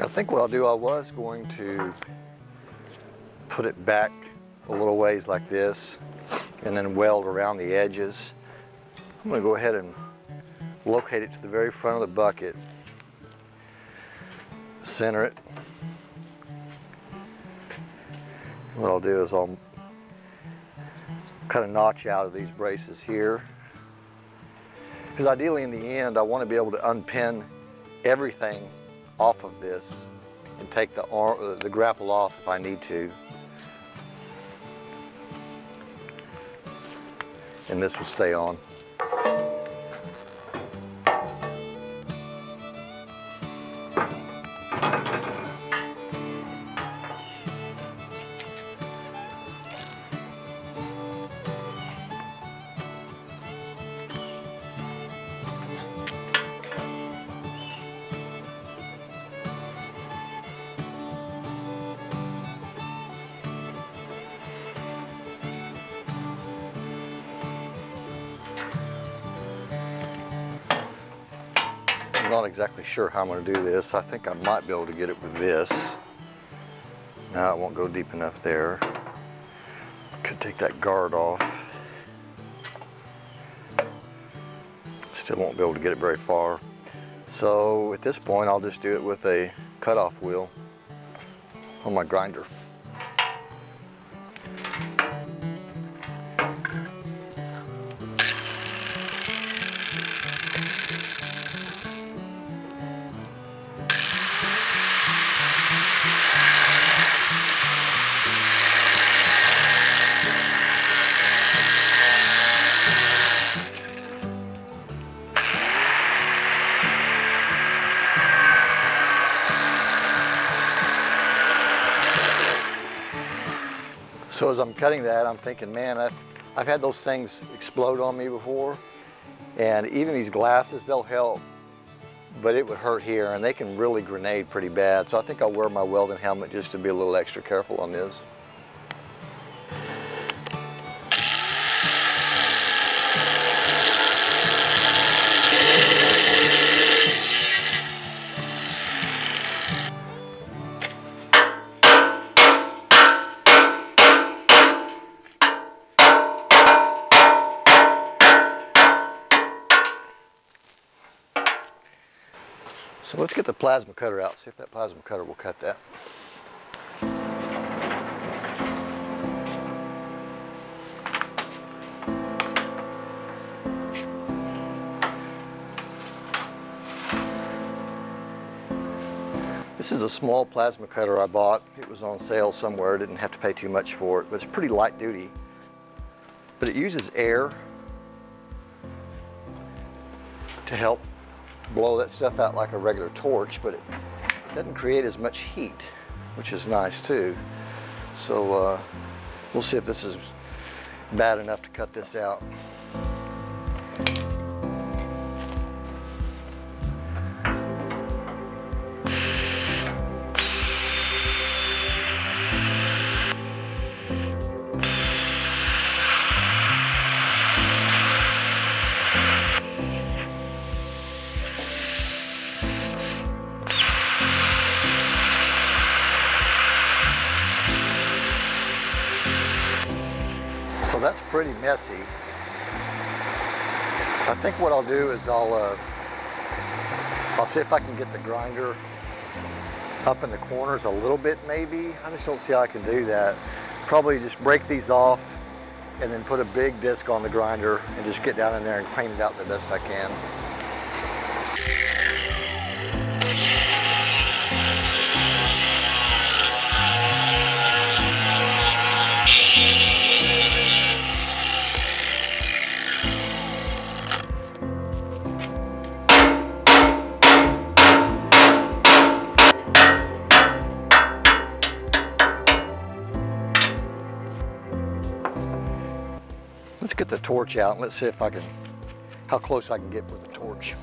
I think what I'll do, I was going to put it back a little ways like this and then weld around the edges. I'm going to go ahead and locate it to the very front of the bucket, center it. What I'll do is I'll cut a notch out of these braces here, because ideally in the end I want to be able to unpin everything off of this and take the grapple off if I need to. And this will stay on. I'm not exactly sure how I'm going to do this. I think I might be able to get it with this. Now it won't go deep enough there. Could take that guard off. Still won't be able to get it very far. So at this point I'll just do it with a cutoff wheel on my grinder. So as I'm cutting that, I'm thinking, man, I've had those things explode on me before, and even these glasses, they'll help, but it would hurt here, and they can really grenade pretty bad. So I think I'll wear my welding helmet just to be a little extra careful on this. So let's get the plasma cutter out, see if that plasma cutter will cut that. This is a small plasma cutter I bought. It was on sale somewhere, didn't have to pay too much for it, but it's pretty light duty. But it uses air to help blow that stuff out like a regular torch, but it doesn't create as much heat, which is nice too. So we'll see if this is bad enough to cut this out. So that's pretty messy. I think what I'll do is I'll see if I can get the grinder up in the corners a little bit maybe. I just don't see how I can do that. Probably just break these off and then put a big disc on the grinder and just get down in there and clean it out the best I can. Let's get the torch out and let's see if I can, how close I can get with the torch.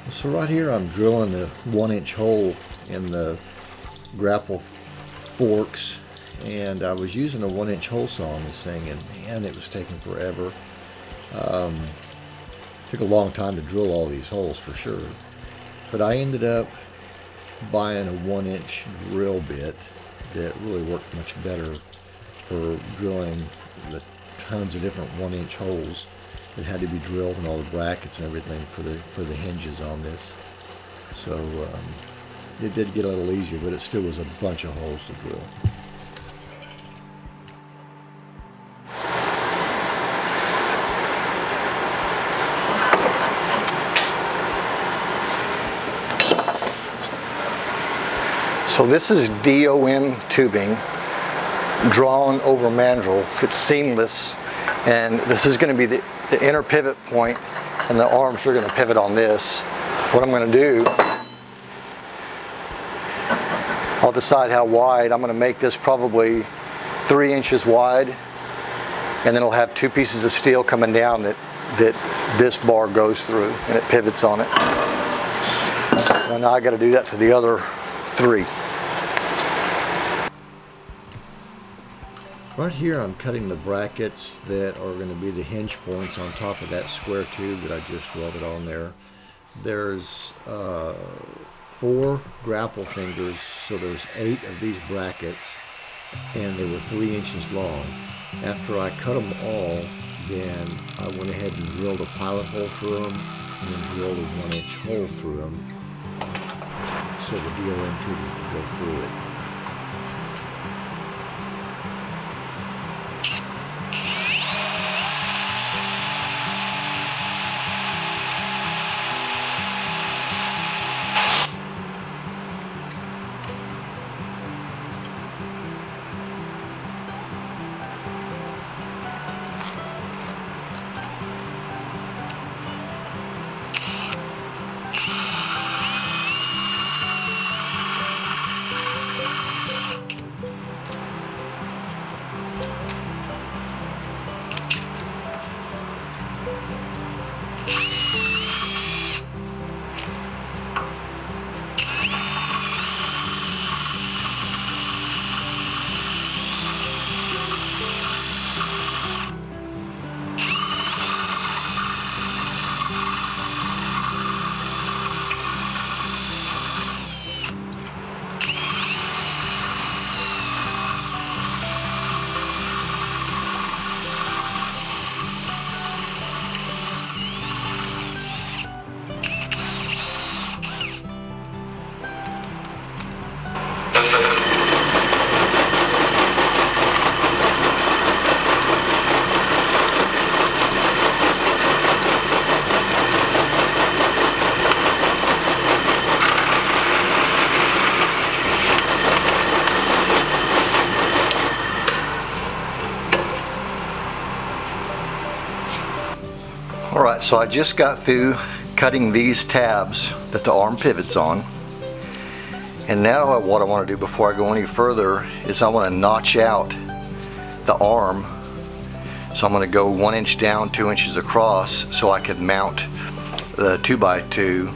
So right here I'm drilling the 1-inch hole in the grapple forks, and I was using a 1-inch hole saw on this thing, and man, it was taking forever. Took a long time to drill all these holes for sure, but I ended up buying a 1-inch drill bit that really worked much better for drilling the tons of different 1-inch holes that had to be drilled, and all the brackets and everything for the hinges on this. So it did get a little easier, but it still was a bunch of holes to drill. So this is DOM tubing drawn over mandrel. It's seamless, and this is going to be the inner pivot point, and the arms are going to pivot on this. What I'm going to do, I'll decide how wide. I'm going to make this probably 3 inches wide, and then it'll have 2 pieces of steel coming down that this bar goes through, and it pivots on it. And now I got to do that to the other 3. Right here I'm cutting the brackets that are going to be the hinge points on top of that square tube that I just welded on there. There's 4 grapple fingers, so there's 8 of these brackets, and they were 3 inches long. After I cut them all, then I went ahead and drilled a pilot hole through them, and then drilled a 1-inch hole through them, so the DOM tubing could go through it. Alright, so I just got through cutting these tabs that the arm pivots on, and now what I want to do before I go any further is I want to notch out the arm. So I'm going to go 1 inch down, 2 inches across, so I can mount the 2x2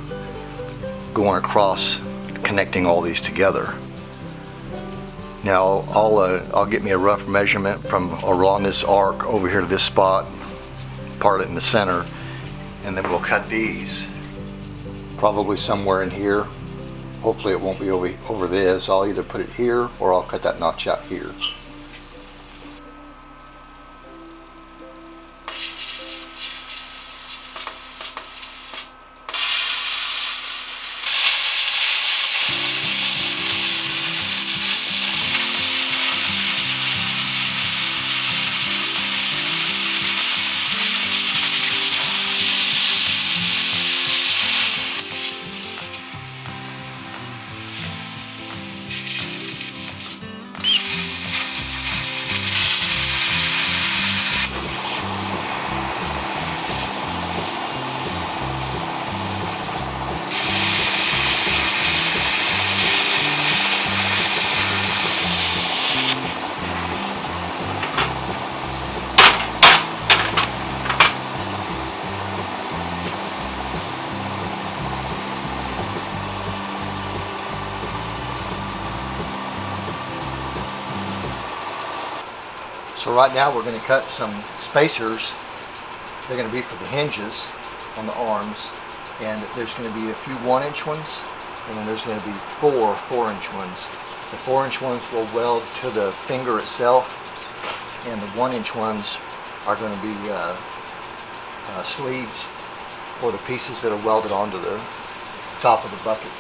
going across, connecting all these together. Now I'll get me a rough measurement from along this arc over here to this spot, part it in the center, and then we'll cut these probably somewhere in here. Hopefully it won't be over this. I'll either put it here or I'll cut that notch out here. So right now we're going to cut some spacers. They're going to be for the hinges on the arms, and there's going to be a few 1-inch ones, and then there's going to be 4 4-inch ones. The 4-inch ones will weld to the finger itself, and the 1-inch ones are going to be sleeves for the pieces that are welded onto the top of the bucket.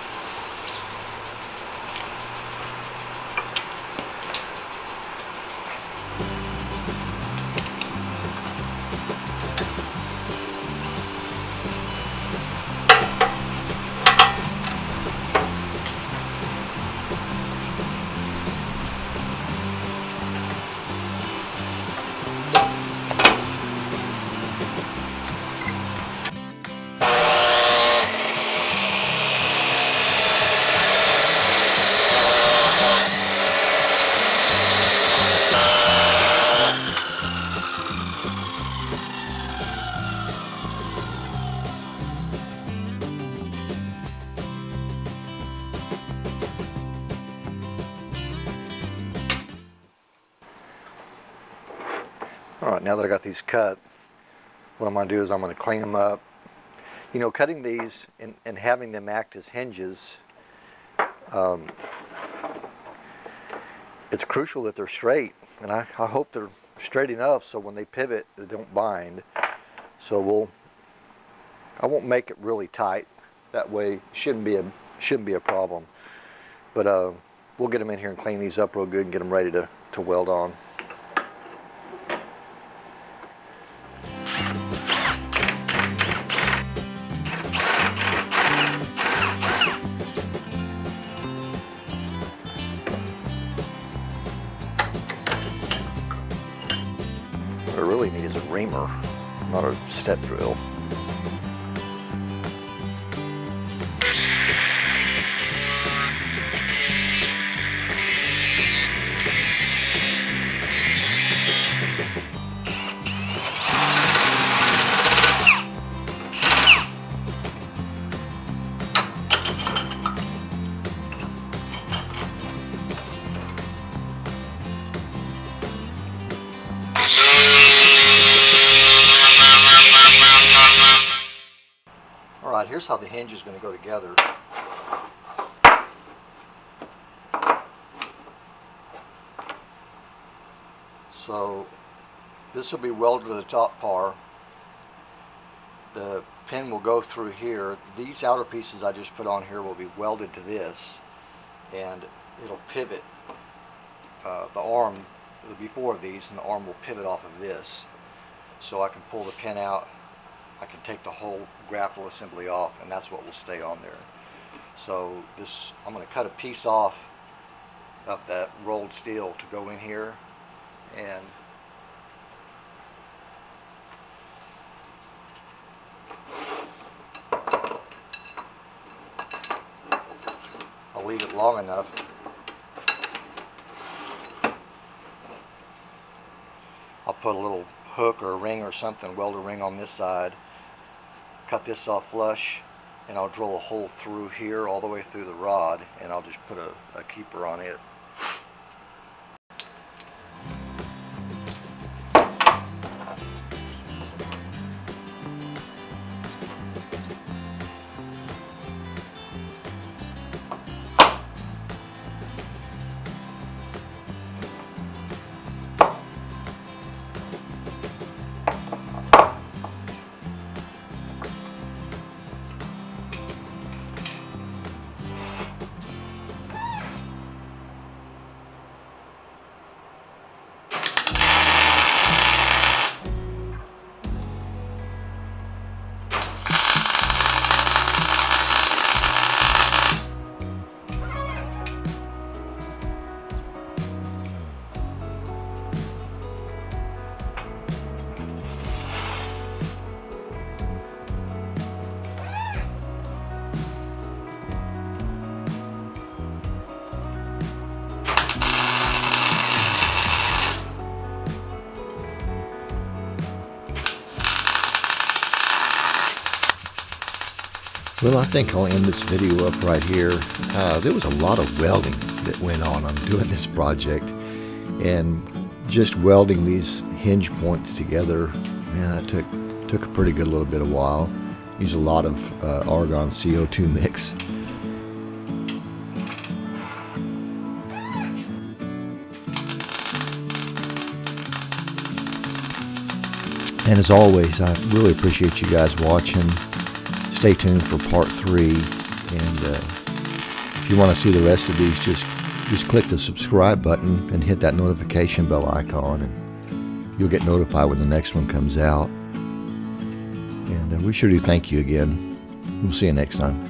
Alright, now that I got these cut, what I'm going to do is I'm going to clean them up. You know, cutting these and having them act as hinges, it's crucial that they're straight, and I hope they're straight enough so when they pivot they don't bind. So I won't make it really tight. That way it shouldn't be a problem. But we'll get them in here and clean these up real good and get them ready to weld on. What I really need is a reamer, not a step drill. Alright, here's how the hinge is going to go together. So this will be welded to the top bar. The pin will go through here. These outer pieces I just put on here will be welded to this, and it'll pivot. The arm will be 4 of these, and the arm will pivot off of this. So I can pull the pin out. I can take the whole grapple assembly off, and that's what will stay on there. So this, I'm going to cut a piece off of that rolled steel to go in here, and I'll leave it long enough. I'll put a little hook or a ring or something, weld a ring on this side, cut this off flush, and I'll drill a hole through here all the way through the rod, and I'll just put a keeper on it. Well, I think I'll end this video up right here. There was a lot of welding that went on doing this project, and just welding these hinge points together, man, that took a pretty good little bit of while. Used a lot of argon CO2 mix. And as always, I really appreciate you guys watching. Stay tuned for part 3. And if you want to see the rest of these, just click the subscribe button and hit that notification bell icon, and you'll get notified when the next one comes out. And we sure do thank you again. We'll see you next time.